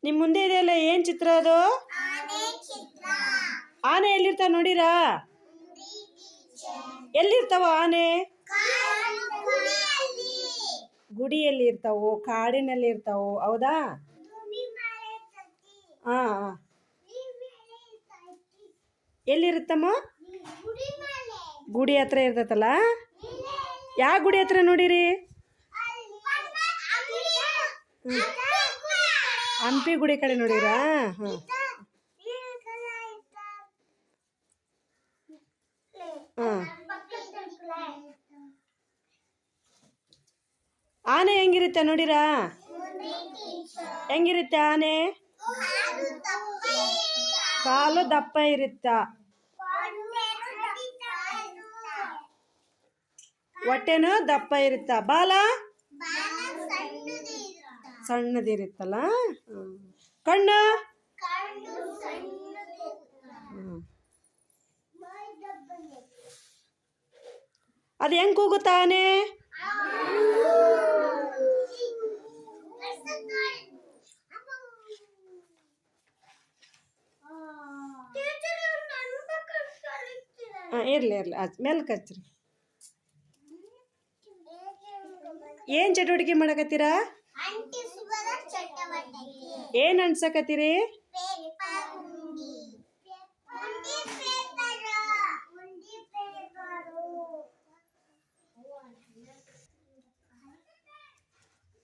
ನಿಮ್ಮ ಮುಂದೆ ಇದೆಯಲ್ಲ ಏನು ಚಿತ್ರ ಅದು? ಆನೆ ಎಲ್ಲಿರ್ತಾವ ನೋಡಿರಾ? ಎಲ್ಲಿರ್ತಾವ ಆನೆ? ಗುಡಿಯಲ್ಲಿ ಇರ್ತಾವು, ಕಾಡಿನಲ್ಲಿ ಇರ್ತಾವು, ಹೌದಾ? ಹಾ ಎಲ್ಲಿರುತ್ತಮ್ಮ? ಗುಡಿ ಹತ್ರ ಇರ್ತೈತಲ್ಲ. ಯಾವ ಗುಡಿ ಹತ್ರ ನೋಡಿರಿ? ಹಂಪಿ ಗುಡಿ ಕಡೆ ನೋಡಿರಾ? ಹಾಂ ಹಾಂ. ಆನೆ ಹೆಂಗಿರುತ್ತೆ ನೋಡಿರಾ? ಹೆಂಗಿರುತ್ತೆ ಆನೆ? ಕಾಲು ದಪ್ಪ ಇರುತ್ತ, ಹೊಟ್ಟೆನೂ ದಪ್ಪ ಇರುತ್ತ, ಬಾಲ ಸಣ್ಣದಿರುತ್ತಲ್ಲ. ಕಣ್ಣು ಅದು ಹೆಂಗ್ ಕೂಗುತ್ತಾ ಆನೆ? ಇರ್ಲಿ ಮೆಲ್ಕ್ ಹಚ್ರಿ. ಏನ್ ಚಟುವಟಿಕೆ ಮಾಡಕತ್ತೀರಾ? ಏನ್ ಅನ್ಸಕತ್ತೀರಿ?